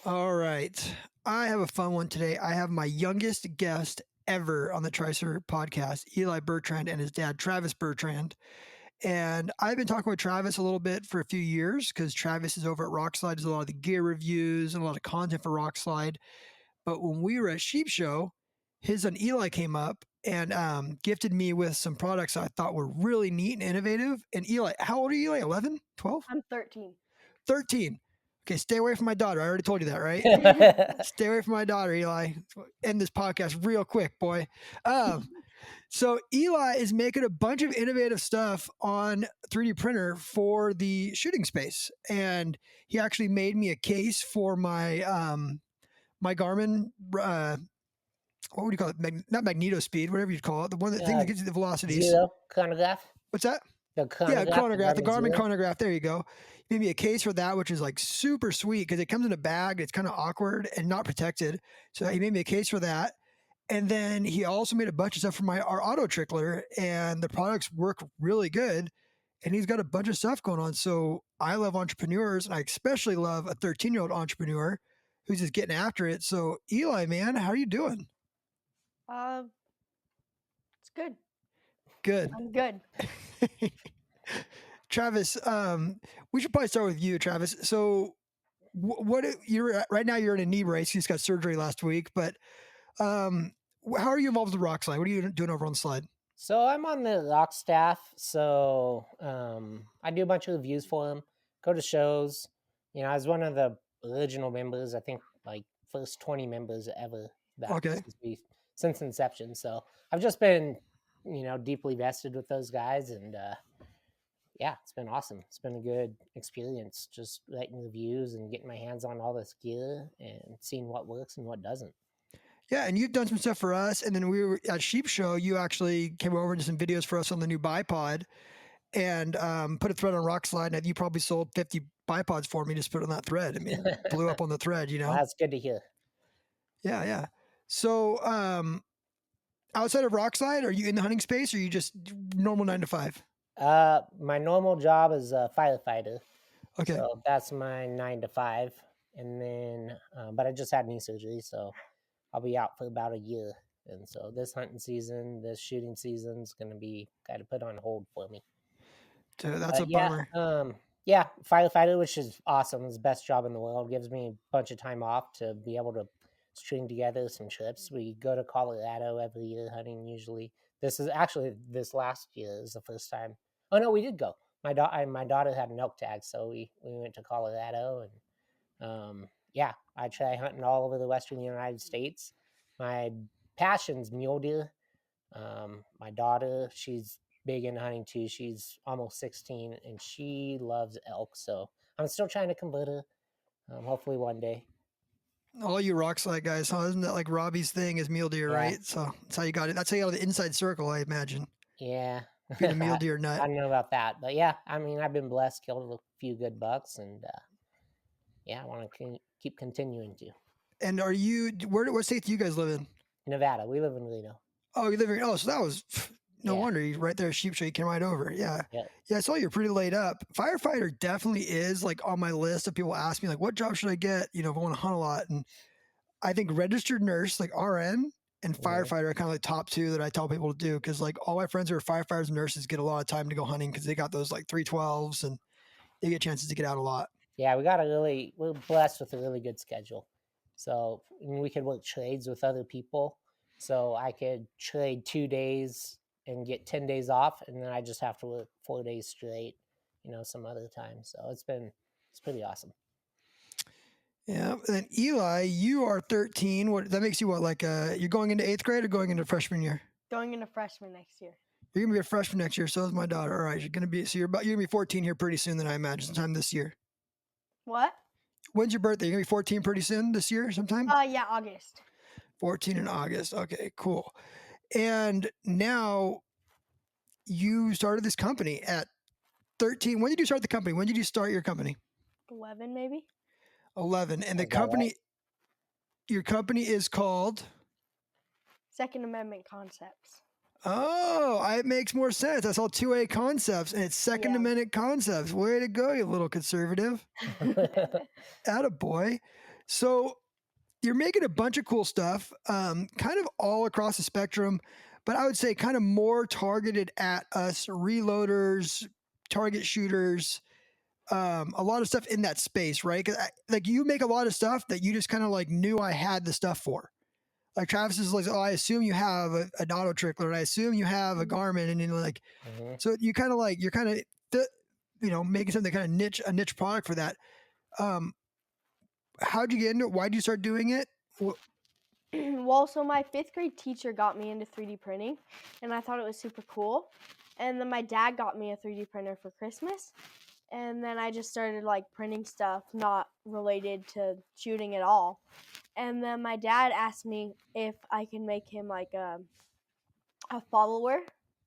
All right. I have a fun one today. I have my youngest guest ever on the Tricer podcast, Eli Bertrand, and his dad, Travis Bertrand. And I've been talking with Travis a little bit for a few years because Travis is over at Rockslide, does a lot of the gear reviews and a lot of content for Rockslide. But when we were at Sheep Show, his son Eli came up and gifted me with some products I thought were really neat and innovative. And Eli, how old are you, Eli? 11, 12? I'm 13. 13. Okay, stay away from my daughter. I already told you that, right? Stay away from my daughter, Eli. End this podcast real quick, boy. So Eli is making a bunch of innovative stuff on 3D printer for the shooting space, and he actually made me a case for my my Garmin. What would you call it? Not magneto speed, whatever you'd call it. The one that thing that gives you the velocities. Zero chronograph. What's that? The chronograph. Yeah, chronograph, the Garmin Zero. chronograph. There you go. Maybe a case for that, which is like super sweet because it comes in a bag. It's kind of awkward and not protected. So he made me a case for that. And then he also made a bunch of stuff for our auto trickler, and the products work really good. And he's got a bunch of stuff going on. So I love entrepreneurs, and I especially love a 13-year-old entrepreneur who's just getting after it. So Eli, man, how are you doing? It's good. Good. I'm good. Travis, we should probably start with you, Travis. So, what you're right now? You're in a knee brace. You just got surgery last week, but how are you involved with the Rock Slide? What are you doing over on the slide? So I'm on the Rock staff. So I do a bunch of reviews for them. Go to shows. You know, I was one of the original members. I think like first 20 members ever. Okay. Since inception. So I've just been, deeply vested with those guys, and yeah, it's been awesome. It's been a good experience just writing reviews and getting my hands on all this gear and seeing what works and what doesn't. Yeah, and you've done some stuff for us, and then we were at Sheep Show. You actually came over and did some videos for us on the new bipod, and put a thread on Rock Slide. And you probably sold 50 bipods for me. Just put it on that thread. I mean, blew up on the thread. You know, Well, that's good to hear. Yeah, yeah. So, outside of Rockslide, are you in the hunting space, or are you just normal 9 to 5? My normal job is a firefighter. Okay. So that's my 9 to 5. And then, but I just had knee surgery, so I'll be out for about a year. And so this hunting season, this shooting season is going to be kind of put on hold for me. Dude, that's a bummer. Yeah, firefighter, which is awesome. It's the best job in the world. Gives me a bunch of time off to be able to string together some trips. We go to Colorado every year hunting usually. This last year is the first time. Oh no, we did go. My daughter had an elk tag, so we went to Colorado, and yeah, I try hunting all over the western United States. My passion's mule deer. My daughter, she's big into hunting too. She's almost 16, and she loves elk. So I'm still trying to convert her. Hopefully one day. All you Rockslide guys, huh? Isn't that like Robbie's thing is mule deer, right? So that's how you got it. That's how you got the inside circle, I imagine. Yeah. Being a mule deer nut. I don't know about that, but yeah, I mean, I've been blessed, killed a few good bucks, and yeah, I want to keep continuing to. And are you, what state do you guys live in? Nevada. We live in Reno. Oh, you live in, so that was, no wonder you're right there, Sheep Show, you came right over. Yeah. Yeah, I saw you're pretty laid up. Firefighter definitely is like on my list of people ask me like, what job should I get? You know, if I want to hunt a lot. And I think registered nurse, like RN, and firefighter are kind of like top two that I tell people to do, because like all my friends who are firefighters and nurses get a lot of time to go hunting because they got those like 312s and they get chances to get out a lot. Yeah, we're blessed with a really good schedule. So we could work trades with other people. So I could trade 2 days and get 10 days off, and then I just have to work 4 days straight, some other time. So it's pretty awesome. Yeah. And then Eli, you are 13. What that makes you what, like you're going into 8th grade or going into freshman year? Going into freshman next year. You're gonna be a freshman next year, so is my daughter. All right, you're gonna be you're gonna be 14 here pretty soon, then I imagine, sometime this year. What? When's your birthday? You're gonna be 14 pretty soon this year, sometime? Yeah, August. 14 in August. Okay, cool. And now you started this company at 13. When did you start the company? When did you start your company? 11, maybe. 11. And the company, right? Your company is called? Second Amendment Concepts. Oh, it makes more sense. I saw 2A Concepts, and it's Second Amendment Concepts. Way to go, you little conservative. Attaboy. So you're making a bunch of cool stuff, kind of all across the spectrum, but I would say kind of more targeted at us reloaders, target shooters, a lot of stuff in that space, right? Like you make a lot of stuff that you just kind of like knew I had the stuff for. Like Travis is like, oh, I assume you have an auto trickler, and I assume you have a Garmin, and then like, so you kind of like you're kind of making something kind of a niche product for that. Um, how'd you get into it? Why'd you start doing it? Well, so my 5th grade teacher got me into 3D printing, and I thought it was super cool. And then my dad got me a 3D printer for Christmas, and then I just started like printing stuff not related to shooting at all. And then my dad asked me if I can make him like a follower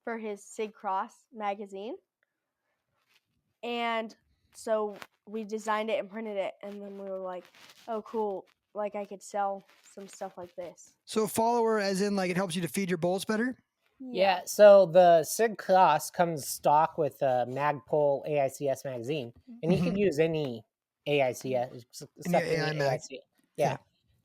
for his Sig Cross magazine. And so we designed it and printed it, and then we were like, oh, cool, like I could sell some stuff like this. So follower as in like it helps you to feed your bullets better? Yeah, so the Sig Cross comes stock with a Magpul AICS magazine, and you could use any AICS except AI any mag. AICS. Yeah.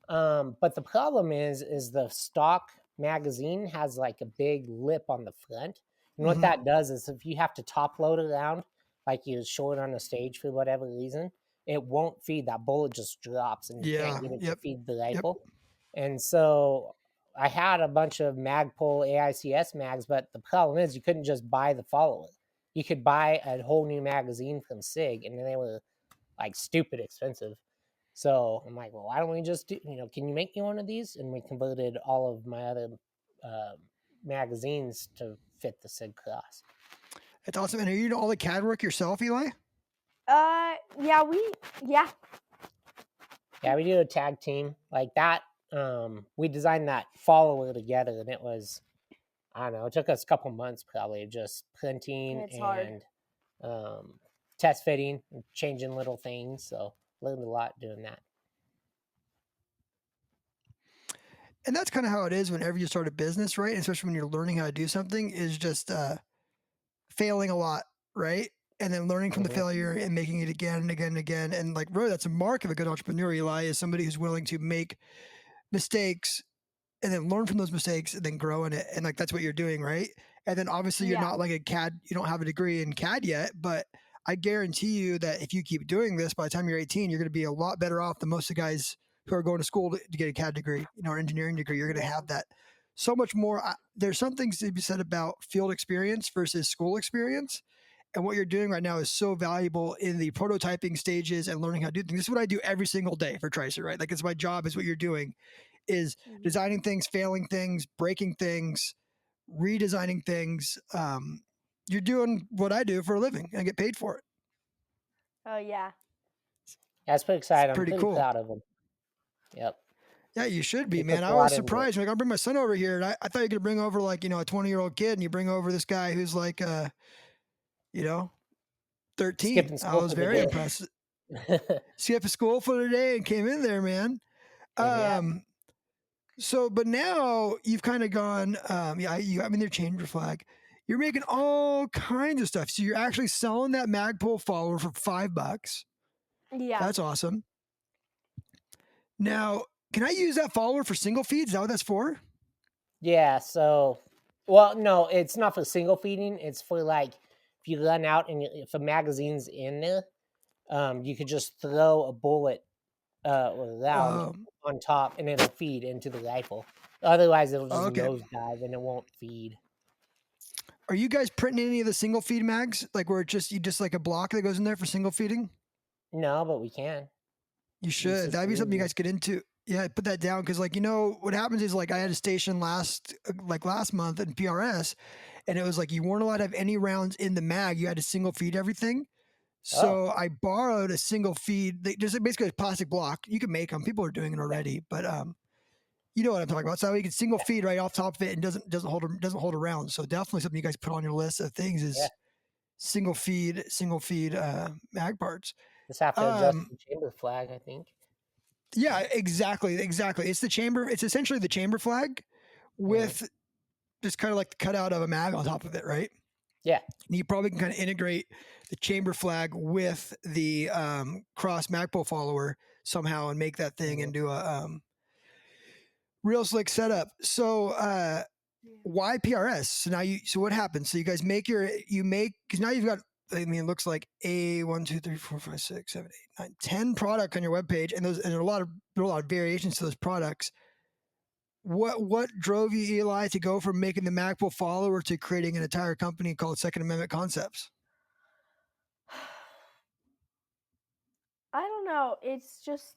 But the problem is the stock magazine has like a big lip on the front, and what that does is if you have to top load around, like you show it on the stage for whatever reason, it won't feed. That bullet just drops, and you can't get it to feed the rifle. And so I had a bunch of Magpul AICS mags, but the problem is you couldn't just buy the follower. You could buy a whole new magazine from Sig, and they were like stupid expensive. So I'm like, well, why don't we just do, can you make me one of these? And we converted all of my other magazines to fit the Sig Cross. That's awesome. And are you doing all the CAD work yourself, Eli? Yeah, Yeah, we do a tag team like that. We designed that follower together, and it was, I don't know, it took us a couple months probably just printing and test fitting, and changing little things. So learned a lot doing that. And that's kind of how it is whenever you start a business, right? Especially when you're learning how to do something, is just failing a lot, right? And then learning from the failure and making it again and again and again. And like, really, that's a mark of a good entrepreneur, Eli, is somebody who's willing to make mistakes and then learn from those mistakes and then grow in it. And like, that's what you're doing, right? And then obviously you're not like a CAD, you don't have a degree in CAD yet, but I guarantee you that if you keep doing this, by the time you're 18, you're going to be a lot better off than most of the guys who are going to school to get a CAD degree, or engineering degree. You're going to have that so much more. There's some things to be said about field experience versus school experience. And what you're doing right now is so valuable in the prototyping stages and learning how to do things. This is what I do every single day for Tricer, right? Like, it's my job, is what you're doing, is designing things, failing things, breaking things, redesigning things. You're doing what I do for a living and I get paid for it. Oh, yeah. That's pretty exciting. Pretty I'm pretty cool. proud of them. Yep. Yeah, you should be, man. I was surprised. Like, I'll bring my son over here, and I thought you could bring over like, a 20-year-old kid, and you bring over this guy who's like, 13. I was very impressed. Skipped school for the day and came in there, man. So, but now you've kind of gone, you got me their chamber flag. You're making all kinds of stuff. So you're actually selling that Magpul follower for $5. Yeah. That's awesome. Now, can I use that follower for single feeds? Is that what that's for? Yeah. So, well, no, it's not for single feeding. It's for like, if you run out and if a magazine's in there, you could just throw a bullet round on top and it'll feed into the rifle. Otherwise, it'll just nosedive and it won't feed. Are you guys printing any of the single feed mags? Like where you just like a block that goes in there for single feeding? No, but we can. You should. That'd be something you guys get into. Yeah, put that down, because like, what happens is, like, I had a station last month in PRS, and it was like you weren't allowed to have any rounds in the mag. You had to single feed everything. So I borrowed a single feed. Just basically a plastic block. You can make them. People are doing it already, but you know what I'm talking about. So you can single feed right off top of it and doesn't hold around. So definitely something you guys put on your list of things is single feed mag parts. Just have to adjust the chamber flag, I think. Yeah, exactly. It's the chamber. It's essentially the chamber flag with just kind of like the cutout of a mag on top of it, right? Yeah. And you probably can kind of integrate the chamber flag with the cross Magpul follower, somehow and make that thing into a real slick setup. So why PRS? So what happens? So you guys make because now you've got, I mean, it looks like a 1, 2, 3, 4, 5, 6, 7, 8, 9, 10 product on your webpage, and there are a lot of variations to those products. What drove you, Eli, to go from making the MacBook follower to creating an entire company called Second Amendment Concepts? I don't know. It's just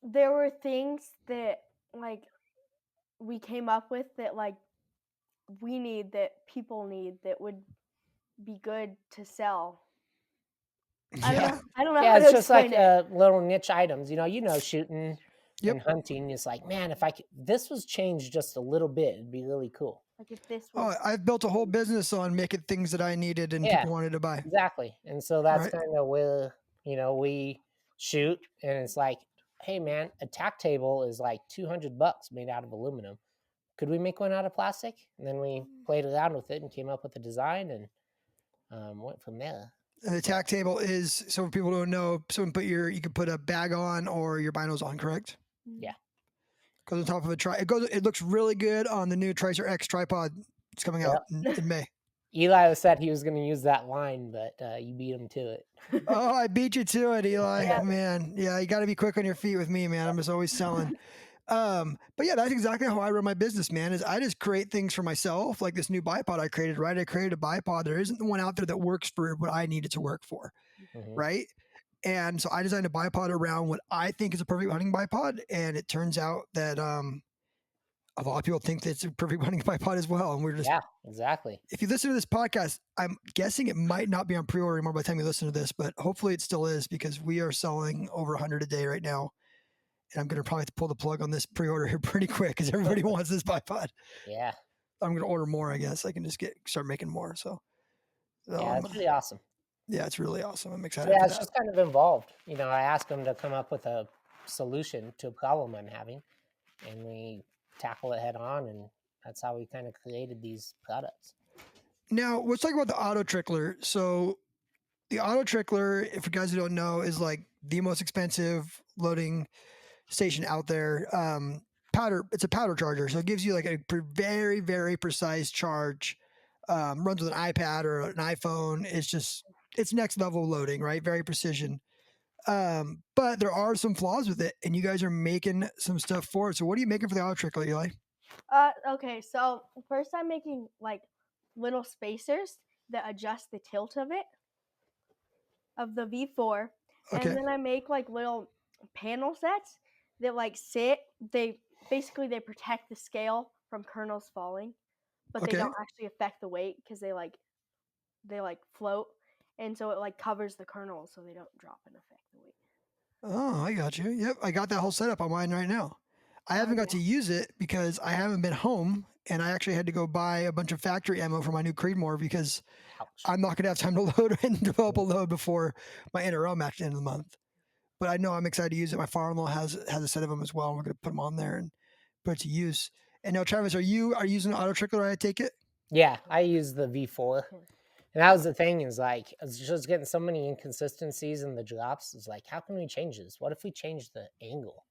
there were things that like we came up with that like we need, that people need, that would be good to sell. I don't Yeah. know. I don't know Yeah, how it's to just like explain it. little niche items. Shooting Yep. and hunting. It's like, man, if this was changed just a little bit, it'd be really cool. Like if this Oh, was I've built a whole business on making things that I needed and Yeah, people wanted to buy. exactly. And so that's Right. kind of where we shoot, and it's like, hey, man, a tack table is like $200 made out of aluminum. Could we make one out of plastic? And then we played around with it and came up with a design and went from there. And the tack table is, so for people who don't know, someone you could put a bag on or your binos on, correct? Yeah. Goes on top of it looks really good on the new Tricer X tripod. It's coming out in May. Eli said he was going to use that line, but you beat him to it. Oh, I beat you to it, Eli. Man, yeah, you got to be quick on your feet with me, man. I'm just always selling. But yeah, that's exactly how I run my business, man. Is I just create things for myself, like this new bipod I created. Right, I created a bipod. There isn't one out there that works for what I need it to work for, right? And so I designed a bipod around what I think is a perfect hunting bipod, and it turns out that a lot of people think that it's a perfect hunting bipod as well. And we're just exactly. If you listen to this podcast, I'm guessing it might not be on pre-order anymore by the time you listen to this, but hopefully it still is, because we are selling over 100 a day right now. And I'm going to probably have to pull the plug on this pre-order here pretty quick because everybody wants this bipod. Yeah. I'm going to order more, I guess. I can just start making more. So yeah, it's really awesome. Yeah, it's really awesome. I'm excited. So yeah, for it's that. just kind of involved. I asked them to come up with a solution to a problem I'm having, and we tackle it head on, and that's how we kind of created these products. Now, let's talk about the auto trickler. So the auto trickler, if you guys who don't know, is like the most expensive loading station out there. It's a powder charger, so it gives you like a very, very precise charge. Runs with an iPad or an iPhone. It's next level loading, right? Very precision. But there are some flaws with it, and you guys are making some stuff for it. So what are you making for the auto trickler, Eli? Okay, so first I'm making like little spacers that adjust the tilt of the V4. Okay. And then I make like little panel sets that like sit. They protect the scale from kernels falling, but they don't actually affect the weight because they float, and so it like covers the kernels so they don't drop and affect the weight. Oh, I got you. Yep, I got that whole setup on mine right now. I haven't got to use it because I haven't been home, and I actually had to go buy a bunch of factory ammo for my new Creedmoor because I'm not going to have time to load and develop a load before my NRL match at the end of the month. But I know I'm excited to use it. My father-in-law has a set of them as well. And we're going to put them on there and put it to use. And now, Travis, are you using an auto trickler? I take it. Yeah, I use the V4. And that was the thing, is like, I was just getting so many inconsistencies in the drops. It's like, how can we change this? What if we change the angle?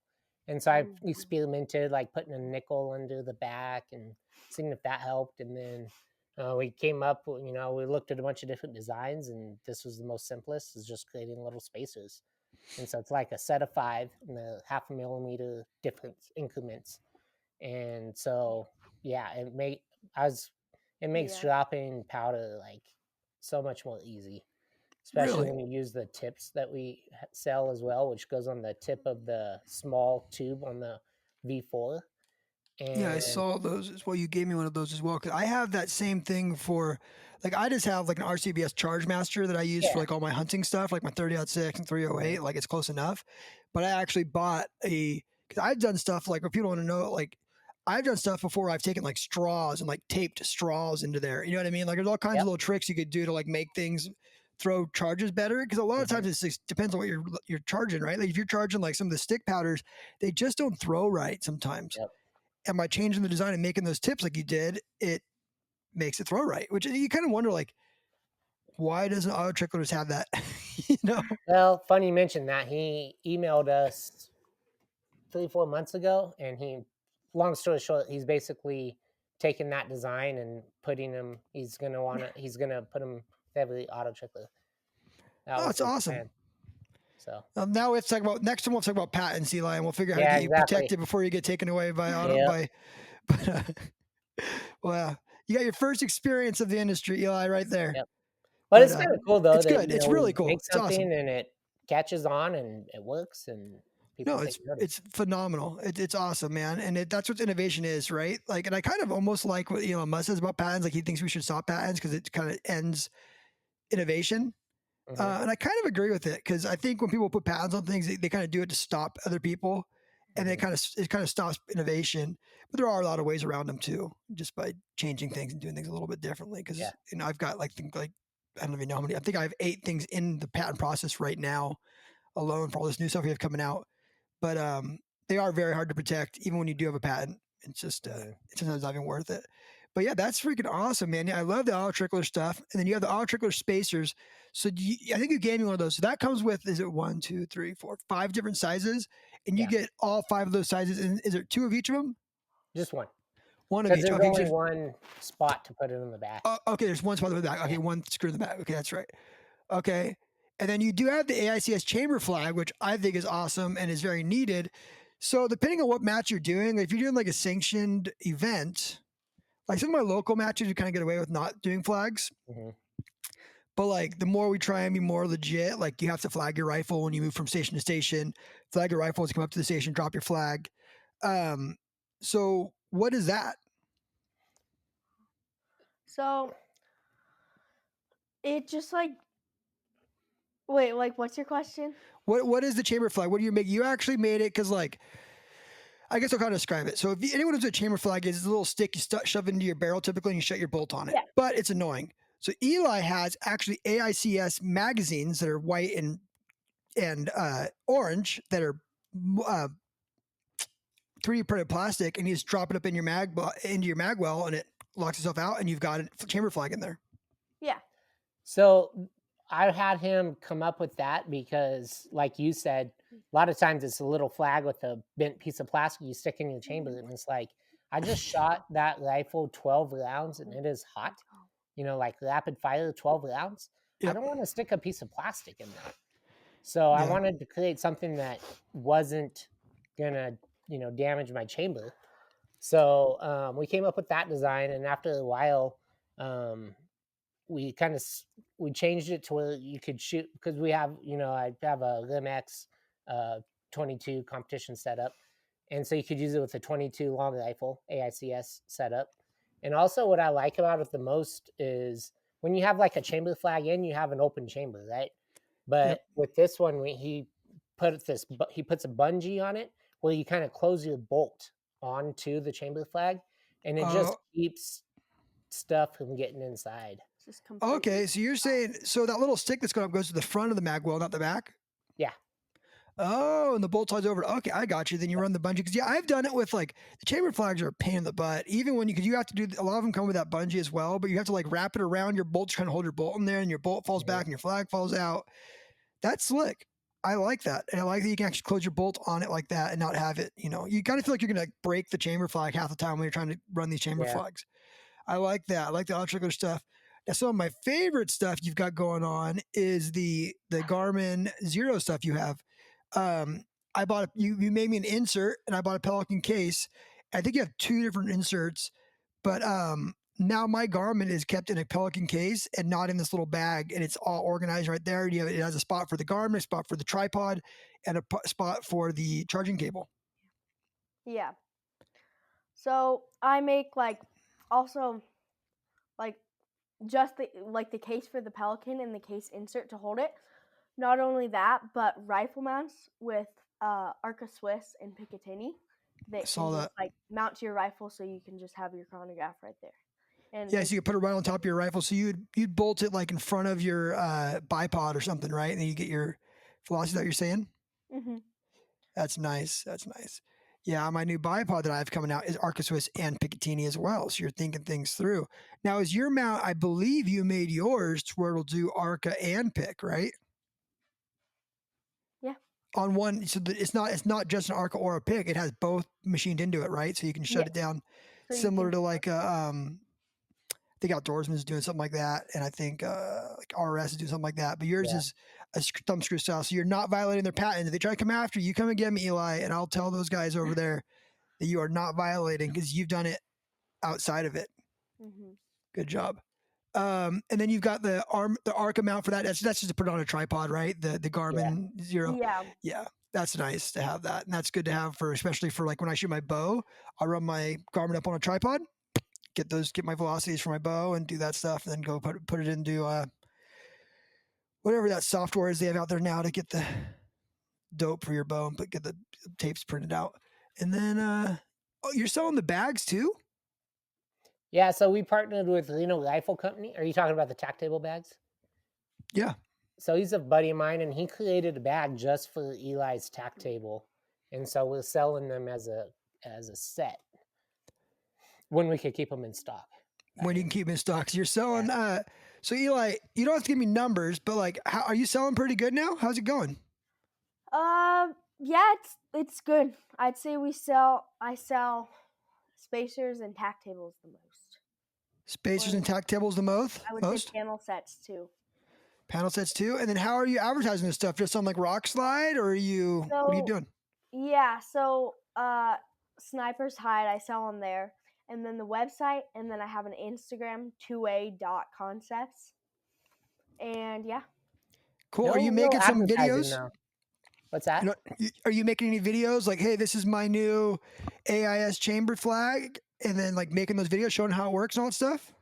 And so I experimented, like putting a nickel under the back and seeing if that helped. And then we came up, we looked at a bunch of different designs, and this was the most simplest, is just creating little spacers. And so it's like a set of 5 in the 0.5 millimeter difference increments. And so, yeah, it makes dropping powder like so much more easy, especially when you use the tips that we sell as well, which goes on the tip of the small tube on the V4. And yeah, I saw those as well. You gave me one of those as well, because I have that same thing for, like, I just have like an RCBS Charge Master that I use for like all my hunting stuff, like my 30-06 and 308. Like, it's close enough. But I actually bought because I've done stuff, like, if people want to know, like, I've done stuff before. I've taken like straws and like taped straws into there. You know what I mean? Like, there's all kinds of little tricks you could do to like make things throw charges better, because a lot of times it just depends on what you're charging, right? Like, if you're charging like some of the stick powders, they just don't throw right sometimes. And by changing the design and making those tips like you did, it makes it throw right, which you kind of wonder, like, why doesn't auto tricklers have that? You know? Well, funny you mentioned that. He emailed us 3, 4 months ago, and long story short, he's basically taking that design and putting him. He's gonna put him heavily auto trickler. That Oh, was it's his awesome. plan. So Now let's talk about next time. We'll talk about patents, Eli, and we'll figure out how to yeah, get you exactly. protected before you get taken away by auto Yep. by. But, well, you got your first experience of the industry, Eli, right there. Yep. But But it's kind of cool though it's that good. It's really we cool. make It's something awesome. and it catches on and it works and people No, take notice. it's phenomenal. It's awesome, man. And that's what innovation is, right? Like, and I kind of almost like what Elon Musk says about patents. Like, he thinks we should stop patents because it kind of ends innovation. Hmm. And I kind of agree with it because I think when people put patents on things, they kind of do it to stop other people, and Hmm. it kind of stops innovation. But there are a lot of ways around them too, just by changing things and doing things a little bit differently. Yeah. Because I've got like things like I don't even know how many. I think I have 8 things in the patent process right now alone for all this new stuff we have coming out. But they are very hard to protect, even when you do have a patent. It's just Hmm. it's sometimes not even worth it. But yeah, that's freaking awesome, man. Yeah, I love the auto trickler stuff, and then you have the auto trickler spacers. So I think you gave me one of those. So that comes with is it 1, 2, 3, 4, 5 different sizes, and you Yeah. get all 5 of those sizes. And is there 2 of each of them? Just one. One of Because each. there's Okay, only so one spot to put it in the back. okay, there's one spot in the back. Yeah. Okay, one screw in the back. Okay, that's right. Okay. And then you do have the AICS chamber flag, which I think is awesome and is very needed. So depending on what match you're doing, if you're doing like a sanctioned event, like some of my local matches, you kind of get away with not doing flags. Hmm. But like the more we try and be more legit, like you have to flag your rifle when you move from station to station, flag your rifle as you come up to the station, drop your flag. Um, so what is that? So it just like wait, like what's your question? What is the chamber flag? What do you make? You actually made it because like I guess I'll kind of describe it. So if anyone knows what a chamber flag is, it's a little stick you shove into your barrel typically and you shut your bolt on it. Yeah. But it's annoying. So Eli has actually AICS magazines that are white and orange that are uh, 3D printed plastic, and you just drop it up in your into your mag well, and it locks itself out, and you've got a chamber flag in there. Yeah. So I had him come up with that because, like you said, a lot of times it's a little flag with a bent piece of plastic you stick in your chamber, and it's like I just shot that rifle 12 rounds, and it is hot. Like rapid fire 12 rounds. I Yep. don't want to stick a piece of plastic in there. So I Yeah. wanted to create something that wasn't gonna, damage my chamber. So we came up with that design, and after a while, um, we kind of we changed it to where you could shoot because I have a Limex 22 competition setup, and so you could use it with a 22 long rifle AICS setup. And also, what I like about it the most is when you have like a chamber flag in, you have an open chamber, right? Yep. But with this one, he puts a bungee on it where you kind of close your bolt onto the chamber flag, and it just Uh, keeps stuff from getting inside. Just completely. okay. So you're saying that little stick that's going up goes to the front of the mag well, not the back. Yeah. Oh, and the bolt slides over. Okay, I got you. Then you run the bungee because yeah, I've done it with like the chamber flags are a pain in the butt. Even when because you have to do a lot of them come with that bungee as well, but you have to like wrap it around your bolt, trying to hold your bolt in there, and your bolt falls Mhm. back and your flag falls out. That's slick. I like that, and I like that you can actually close your bolt on it like that and not have it. You kind of feel like you're gonna break the chamber flag half the time when you're trying to run these chamber Yeah. flags. I like that. I like the auto stuff. Now, some of my favorite stuff you've got going on is the Garmin Zero stuff you have. Um, I bought you made me an insert, and I bought a Pelican case. I think you have 2 different inserts, but now my Garmin is kept in a Pelican case and not in this little bag, and it's all organized right there. It has a spot for the Garmin, a spot for the tripod, and a spot for the charging cable. Yeah. So I make like also like just the case for the Pelican and the case insert to hold it. Not only that, but rifle mounts with Arca Swiss and Picatinny I that saw can that. just like mount to your rifle so you can just have your chronograph right there. And Yeah, so you could put it right on top of your rifle. So you'd bolt it like in front of your bipod or something, right? And then you get your velocity that you're saying. mm-hmm. That's nice. That's nice. Yeah, my new bipod that I have coming out is Arca Swiss and Picatinny as well. So you're thinking things through. Now, is your mount? I believe you made yours to where it'll do Arca and Pic, right? Yeah. On one, so that it's not just an Arca or a Pic. It has both machined into it, right? So you can shut Yes. it down, So you similar can. to like a I think Outdoorsman is doing something like that, and I think like RS is doing something like that. But yours Yeah. is a thumb screw style, so you're not violating their patent. If they try to come after you, come and get me, Eli, and I'll tell those guys over there that you are not violating because you've done it outside of it. Mm-hmm. Good job. And then you've got the Arca mount for that. That's just to put it on a tripod, right? The Yeah. Garmin Zero. Yeah. Yeah, that's nice to have that, and that's good to have for especially for like when I shoot my bow. I run my Garmin up on a tripod, get my velocities for my bow, and do that stuff, and then go put it into whatever that software is they have out there now to get the dope for your bow and get the tapes printed out. And then oh, you're selling the bags too? Yeah, so we partnered with Reno Rifle Company. Are you talking about the tack table bags? Yeah. So he's a buddy of mine, and he created a bag just for Eli's tack table, and so we're selling them as a set when we could keep them in stock. When you can keep in stock. So you're selling so Eli, you don't have to give me numbers, but like how are you selling pretty good now? How's it going? Yeah, it's good. I'd say I sell spacers and tack tables the most. Spacers Or and tack tables the most? I would say panel sets too. Panel sets too. And then how are you advertising this stuff? Just on like Rock Slide, or what are you So doing? yeah, so Sniper's Hide I sell on there, and then the website, and then I have an Instagram 2a.concepts, and yeah. Cool. Are No you real making some advertising videos? now. What's that? Are you making any videos like, hey, this is my new AIS chamber flag, and then like making those videos showing how it works and all that stuff?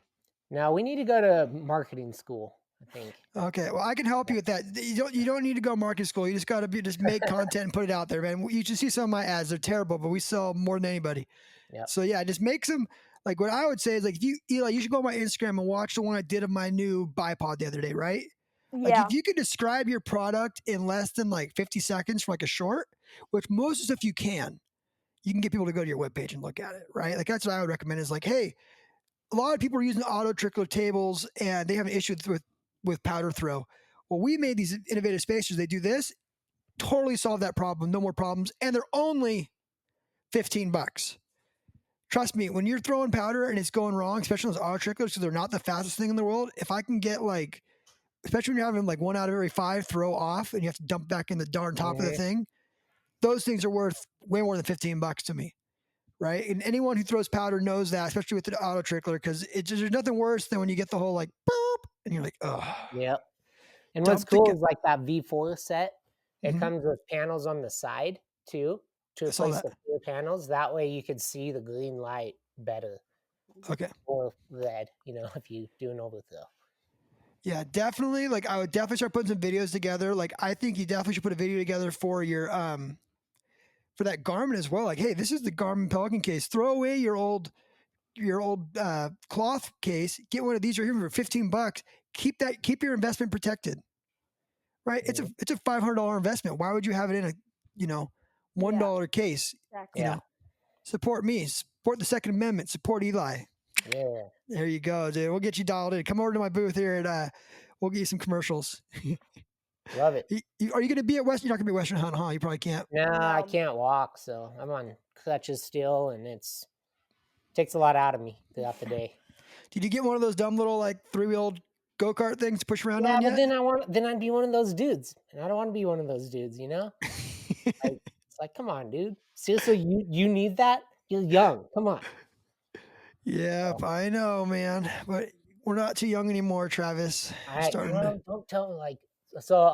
No, we need to go to marketing school, I think. Okay, well, I can help you with that. You don't need to go market school. You just got to just make content and put it out there, man. You should see some of my ads; they're terrible, but we sell more than anybody. Yep. So yeah, just make some. Like what I would say is like, if you Eli, you should go on my Instagram and watch the one I did of my new bipod the other day, right? Like Yeah. if you could describe your product in less than like 50 seconds for like a short, which most of the stuff you can get people to go to your webpage and look at it, right? Like that's what I would recommend is like, hey, a lot of people are using auto trickler tables and they have an issue with powder throw. Well, we made these innovative spacers. They do this, totally solve that problem, no more problems, and they're only $15. Trust me, when you're throwing powder and it's going wrong, especially those auto tricklers, because they're not the fastest thing in the world. If I can get like, especially when you're having like 1 out of every 5 throw off and you have to dump back in the darn top of the thing, those things are worth way more than $15 to me. Right. And anyone who throws powder knows that, especially with the auto trickler, because there's nothing worse than when you get the whole like boop and you're like, oh, Yep. And what's dump the. cool is like that V4 set, it Mhm. comes with panels on the side too to I saw replace that. the clear panels. That way you could see the green light better Okay. or red, if you do an overthrow. Yeah, definitely. Like I would definitely start putting some videos together. Like I think you definitely should put a video together for your for that Garmin as well. Like, hey, this is the Garmin Pelican case. Throw away your old cloth case. Get one of these right here for $15. Keep your investment protected. Right? Mhm. It's a $500 investment. Why would you have it in a $1 case? Exactly. Yeah. Support me. Support the Second Amendment. Support Eli. Yeah. There you go, dude. We'll get you dialed in. Come over to my booth here and we'll get you some commercials. Love it. Are you going to be at Western? You're not going to be at Western Hunt, huh? You probably can't. No, I No. can't walk, so I'm on crutches still, and takes a lot out of me throughout the day. Did you get one of those dumb little like 3-wheeled go-kart things to push around Yeah, on but yet? then I'd be one of those dudes, and I don't want to be one of those dudes, Like, it's like, come on, dude. Seriously, you need that? You're young. Come on. Yep, I know, man. But we're not too young anymore, Travis. Starting to. Don't tell me so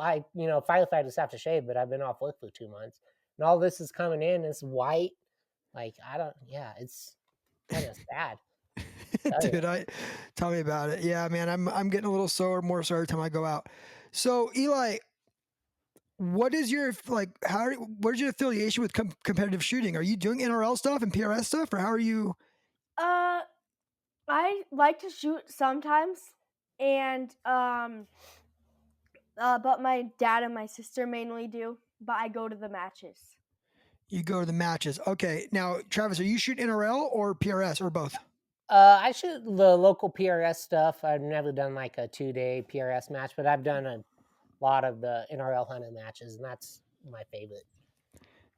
firefighters have to shave, but I've been off work for 2 months, and all this is coming in. It's white, like it's kind of sad. Dude, tell me about it. Yeah, man, I'm getting a little more sore every time I go out. So, Eli, what is your where's your affiliation with competitive shooting? Are you doing NRL stuff and PRS stuff, or how are you? I like to shoot sometimes, and but my dad and my sister mainly do. But I go to the matches. You go to the matches. Okay. Now, Travis, are you shooting NRL or PRS or both? I shoot the local PRS stuff. I've never done like a 2-day PRS match, but I've done a lot of the NRL hunter matches, and that's my favorite.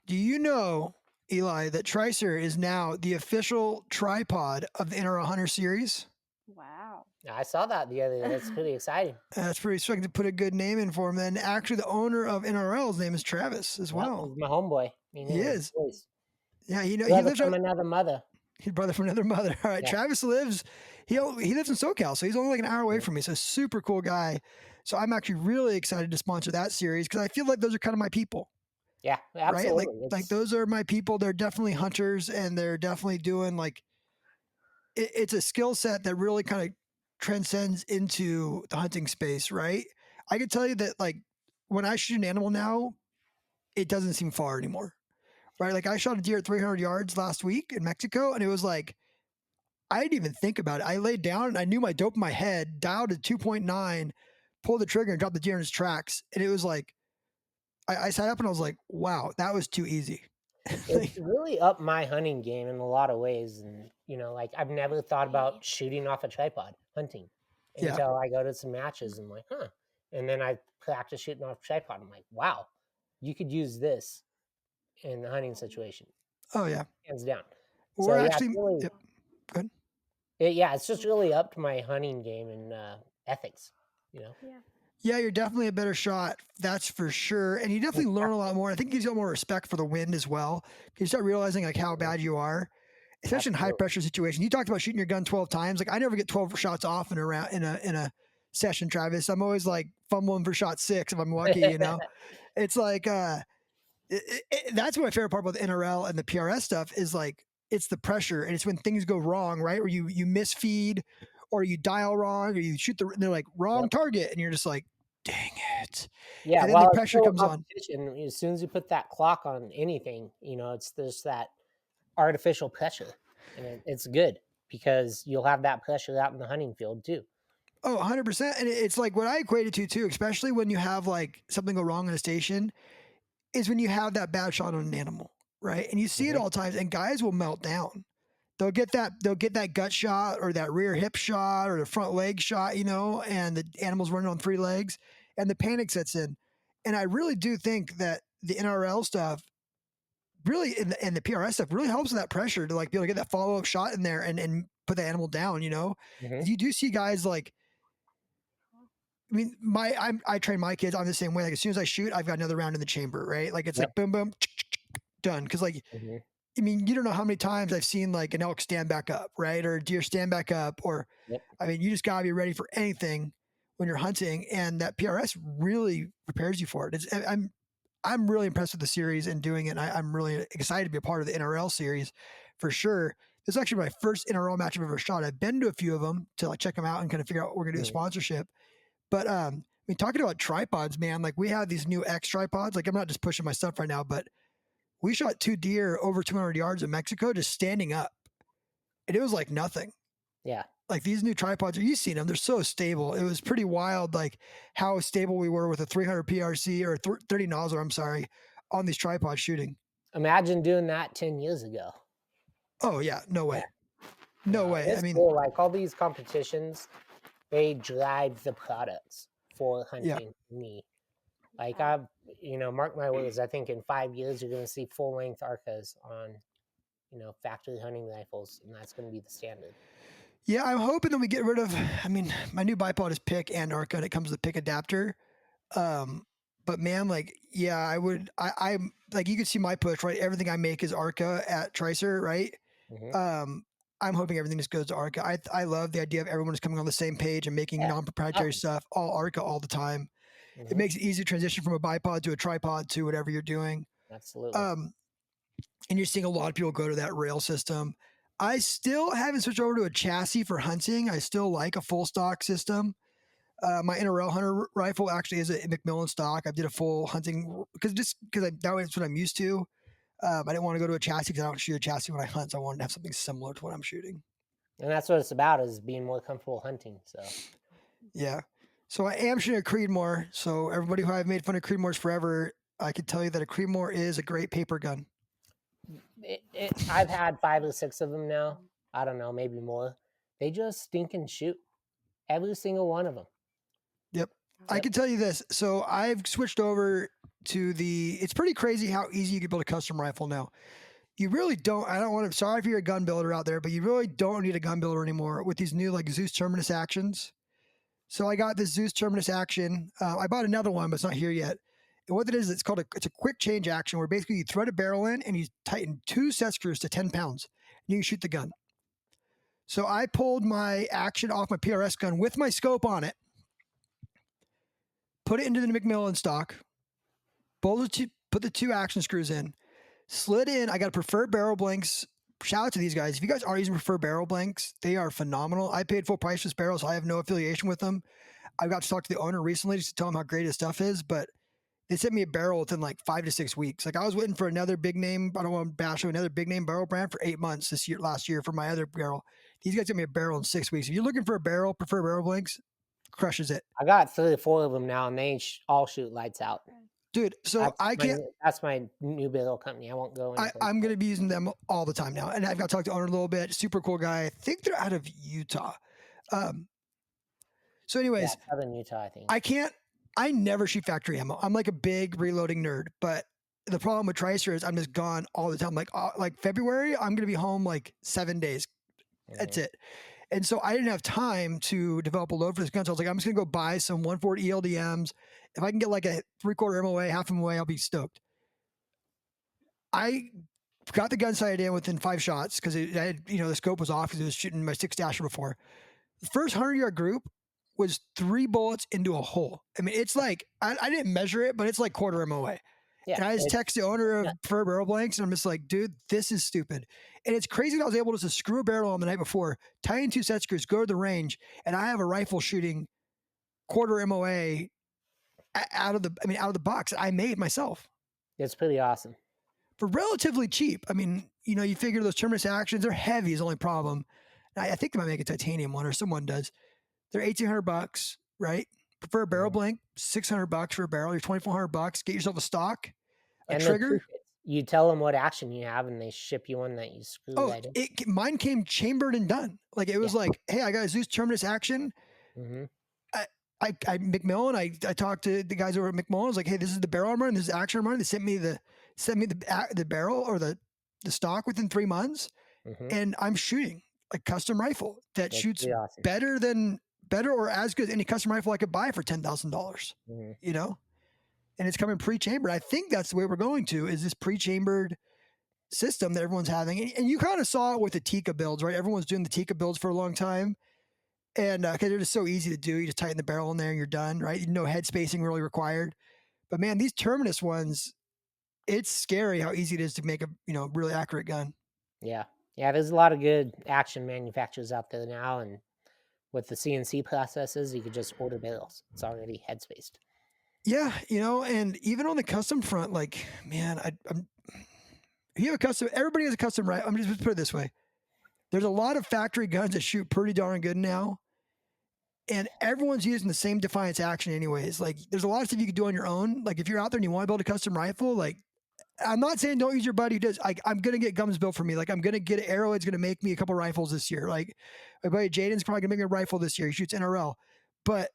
Do you know, Eli, that Tricer is now the official tripod of the NRL Hunter series? Wow. I saw that the other day. That's pretty exciting. That's pretty striking to put a good name in for him. And actually, the owner of NRL's name is Travis as Yeah, well. he's my homeboy. Me He and his is. boys. Yeah, he Brother lives from right. another mother. His brother from another mother. All right, Yeah. Travis lives. He lives in SoCal, so he's only like an hour away Yeah. from me. So super cool guy. So I'm actually really excited to sponsor that series because I feel like those are kind of my people. Yeah, Right? absolutely. Like those are my people. They're definitely hunters, and they're definitely doing like it's a skill set that really kind of transcends into the hunting space, right? I can tell you that like when I shoot an animal now, it doesn't seem far anymore. Right? Like I shot a deer at 300 yards last week in Mexico, and it was like I didn't even think about it. I laid down and I knew my dope in my head, dialed to 2.9, pulled the trigger and dropped the deer in his tracks. And it was like I sat up and I was like, wow, that was too easy. It's really upped my hunting game in a lot of ways, and like I've never thought about shooting off a tripod hunting Yeah. until I go to some matches and I'm like, huh. And then I practice shooting off a tripod. I'm like, wow, you could use this in the hunting situation, Oh yeah. hands down. We're So yeah, actually it's really, yep. Good. it's just really upped my hunting game and ethics. Yeah. Yeah, you're definitely a better shot. That's for sure. And you definitely learn a lot more. I think it gives you more respect for the wind as well. You start realizing like how bad you are, especially in high Absolutely. pressure situations. You talked about shooting your gun 12 times. Like I never get 12 shots off in a round in a session, Travis. I'm always like fumbling for shot 6 if I'm lucky, It's like that's my favorite part about the NRL and the PRS stuff is like it's the pressure and it's when things go wrong, right? Where you misfeed or you dial wrong or you shoot and they're like wrong Yep. target and you're just like, dang it. Yeah, And then the while it's pressure still a comes on. competition, as soon as you put that clock on anything, it's just that artificial pressure, and it's good because you'll have that pressure out in the hunting field too. Oh, 100%. And it's like what I equate it to too, especially when you have like something go wrong in a station, is when you have that bad shot on an animal, right? And you see it Mhm. all the times, and guys will melt down. They'll get that gut shot or that rear hip shot or the front leg shot, and the animal's running on 3 legs, and the panic sets in. And I really do think that the NRL stuff really and the PRS stuff really helps with that pressure to like be able to get that follow up shot in there and put the animal down. Mhm. You do see guys like I mean, I train my kids on the same way. Like as soon as I shoot, I've got another round in the chamber, right? Like it's Yep. like boom, boom, done. Because like, Mhm. I mean, you don't know how many times I've seen like an elk stand back up, right, or a deer stand back up, or Yep. I mean, you just gotta be ready for anything when you're hunting, and that PRS really prepares you for it. I'm really impressed with the series and doing it. And I'm really excited to be a part of the NRL series for sure. This is actually my first NRL match I've ever shot. I've been to a few of them to like check them out and kind of figure out what we're gonna do a Mhm. sponsorship. But I mean, talking about tripods, man, like we have these new X tripods. Like I'm not just pushing my stuff right now, but we shot 2 deer over 200 yards in Mexico just standing up, and it was like nothing. Yeah. Like these new tripods, you've seen them; they're so stable. It was pretty wild, like how stable we were with a 300 PRC or 30 nozzle. I'm sorry, on these tripods shooting. Imagine doing that 10 years ago. Oh yeah, no way, no way. I It's mean, cool. Like all these competitions, they drive the products for yeah. hunting me. Like mark my words. I think in 5 years you're going to see full length ARCAs on, factory hunting rifles, and that's going to be the standard. Yeah, I'm hoping that we get rid of. I mean, my new bipod is pick and ARCA, and it comes with pick adapter. But man, like, yeah, I'm like, you can see my push, right? Everything I make is ARCA at Tricer, right? Mhm. I'm hoping everything just goes to ARCA. I love the idea of everyone is coming on the same page and making Yeah. non-proprietary Awesome. stuff, all ARCA all the time. It Mhm. makes it easy to transition from a bipod to a tripod to whatever you're doing. Absolutely. And you're seeing a lot of people go to that rail system. I still haven't switched over to a chassis for hunting. I still like a full stock system. My NRL hunter rifle actually is a McMillan stock. I did a full hunting because that's what I'm used to. I didn't want to go to a chassis because I don't shoot a chassis when I hunt. So I wanted to have something similar to what I'm shooting. And that's what it's about, is being more comfortable hunting. So Yeah. So I am shooting a Creedmoor. So everybody who I've made fun of Creedmoors forever, I can tell you that a Creedmoor is a great paper gun. I've had 5 or 6 of them now. I don't know, maybe more. They just stink and shoot. Every single one of them. Yep. I Yep. can tell you this. So I've switched over to it's pretty crazy how easy you can build a custom rifle now. You really don't. I don't want to. Sorry if you're a gun builder out there, but you really don't need a gun builder anymore with these new like Zeus Terminus actions. So I got this Zeus Terminus action. I bought another one, but it's not here yet. And what it is, it's a quick change action where basically you thread a barrel in and you tighten 2 set screws to 10 pounds and you can shoot the gun. So I pulled my action off my PRS gun with my scope on it, put it into the McMillan stock, put the 2 action screws in, slid in. I got preferred barrel blanks. Shout out to these guys. If you guys are using preferred barrel blanks, they are phenomenal. I paid full price for this barrel, so I have no affiliation with them. I got to talk to the owner recently just to tell him how great his stuff is, but they sent me a barrel within like 5 to 6 weeks. Like I was waiting for another big name. I don't want to bash another big name barrel brand for 8 months last year for my other barrel. These guys got me a barrel in 6 weeks. If you're looking for a barrel, prefer barrel blanks, crushes it. I got 3 or 4 of them now, and they all shoot lights out. Dude, so That's my new barrel company. I won't go any place. I'm going to be using them all the time now. And I've got to talk to the owner a little bit. Super cool guy. I think they're out of Utah. So anyways, Yeah, Southern Utah, I think. I never shoot factory ammo. I'm like a big reloading nerd, but the problem with Tricer is I'm just gone all the time. Like February, I'm going to be home like 7 days. That's it. And so I didn't have time to develop a load for this gun. So I was like, I'm just going to go buy some 140 ELDMs. If I can get like a 3/4 MOA, half MOA, I'll be stoked. I got the gun sighted in within 5 shots because the scope was off because it was shooting my 6-dasher before. The first 100-yard group was 3 bullets into a hole. I mean, it's like, I didn't measure it, but it's like 1/4 MOA. Yeah, and I just text the owner of Preferred Barrel Blanks, and I'm just like, dude, this is stupid. And it's crazy that I was able to just screw a barrel on the night before, tie in 2 set screws, go to the range, and I have a rifle shooting 1/4 MOA out of the box I made myself. It's pretty awesome. For relatively cheap. I mean, you figure those Terminus actions, they're heavy is the only problem. I think they might make a titanium one, or someone does. They're $1,800, right? Prefer a barrel blank, $600 for a barrel. You're $2,400. Get yourself a stock, a trigger. You tell them what action you have, and they ship you one that you screw right in. Mine came chambered and done. Like it was like, hey, I got a Zeus Terminus action. Mm-hmm. I McMillan. I talked to the guys over at McMillan. I was like, hey, this is the barrel I'm running. This is action I'm running. They sent me the barrel or the stock within 3 months, and I'm shooting a custom rifle that shoots awesome. better or as good as any custom rifle I could buy for $10,000. And it's coming pre-chambered. I think that's the way we're going to, is this pre-chambered system that everyone's having. And you kind of saw it with the Tika builds, right? Everyone's doing the Tika builds for a long time. And because they're just so easy to do. You just tighten the barrel in there and you're done, right? No head spacing really required. But man, these Terminus ones, it's scary how easy it is to make a really accurate gun. Yeah. There's a lot of good action manufacturers out there now, and with the CNC processes, you could just order barrels. It's already head spaced. Yeah, and even on the custom front, like, man, you have a custom. Everybody has a custom, right? I'm just put it this way: there's a lot of factory guns that shoot pretty darn good now, and everyone's using the same Defiance action, anyways. Like, there's a lot of stuff you could do on your own. Like, if you're out there and you want to build a custom rifle, like, I'm not saying don't use your buddy who does. I'm gonna get guns built for me. Like, I'm gonna get an Arrowhead's gonna make me a couple rifles this year. Like, my buddy Jaden's probably gonna make me a rifle this year. He shoots NRL, but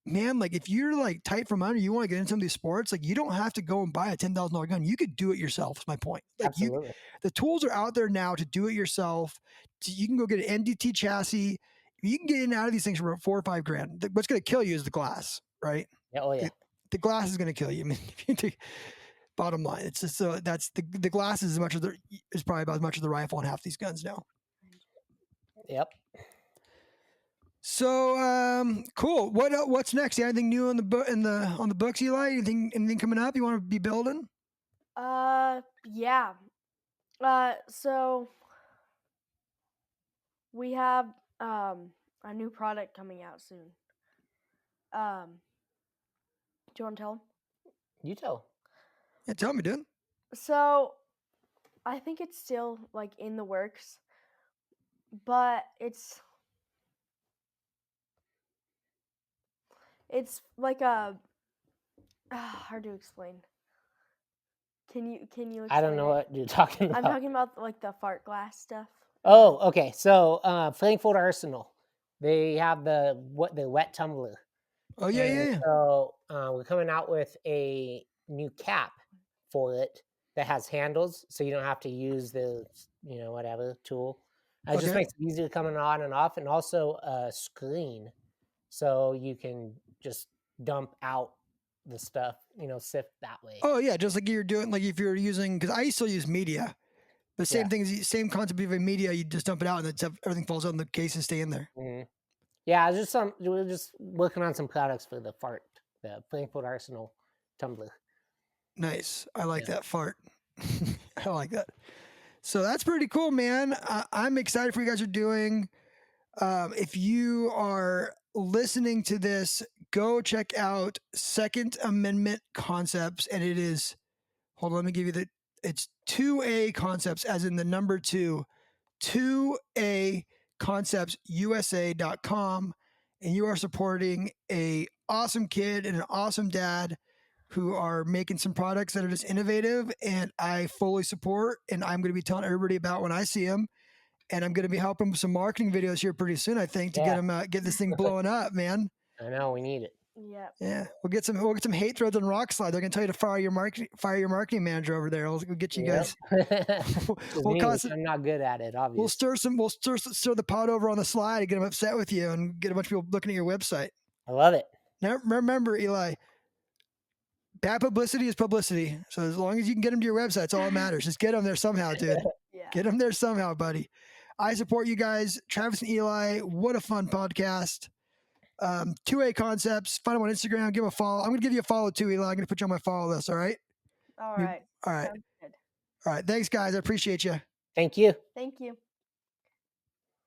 man, like if you're like tight from under, you want to get into some of these sports, like you don't have to go and buy a $10,000 gun. You could do it yourself. Is my point. Like Absolutely. The tools are out there now to do it yourself. You can go get an NDT chassis. You can get in and out of these things for $4 or $5 grand. What's going to kill you is the glass, right? Yeah. Oh yeah. The glass is going to kill you. I mean, bottom line, it's just that's the glass is is probably about as much as the rifle on half these guns now. Yep. So cool. What's next? Anything new on the books, Eli? Anything coming up you want to be building? Yeah. So we have a new product coming out soon. Do you want to tell them? You tell. Yeah, tell me, dude. So I think it's still like in the works, but it's like a hard to explain. Can you explain I don't know it? what you're talking I'm about. talking about like the fart glass stuff. Oh, okay. So Frankfurt Arsenal, they have the wet tumbler. Oh yeah, And yeah, yeah. so we're coming out with a new cap for it that has handles, so you don't have to use the whatever tool. It just Okay. makes it easier coming on and off, and also a screen, so you can just dump out the stuff, sift that way. Oh yeah, just like you're doing, like if you're using, because I still use media. The Yeah. same thing, same concept of a media. You just dump it out, and everything falls out in the case and stay in there. Mhm. Yeah, we're just working on some products for the Frankfurt Arsenal tumbler. Nice. I like Yeah. that fart. I like that. So that's pretty cool, man. I'm excited for what you guys are doing. If you are listening to this, go check out Second Amendment Concepts, and it is. Hold on, let me give you it's 2A Concepts, as in the number 2A conceptsusa.com, and you are supporting a awesome kid and an awesome dad who are making some products that are just innovative, and I fully support, and I'm going to be telling everybody about when I see them, and I'm going to be helping with some marketing videos here pretty soon, I think, to Yeah. get this thing blowing up, man. I know we need it. Yep. Yeah, we'll get some hate threads on Rockslide. They're gonna tell you to fire your marketing manager over there. We'll get you guys. Which is We'll me, cause which I'm not good at it, obviously. we'll stir the pot over on the slide and get them upset with you and get a bunch of people looking at your website. I love it. Now remember, Eli, bad publicity is publicity. So as long as you can get them to your website, it's all that matters. Just get them there somehow, dude. Yeah. Get them there somehow, buddy. I support you guys, Travis and Eli. What a fun podcast. 2A Concepts. Find them on Instagram. Give them a follow. I'm gonna give you a follow too, Eli. I'm gonna put you on my follow list. All right. All right. All right. Sounds good. All right. Thanks, guys. I appreciate you. Thank you. Thank you.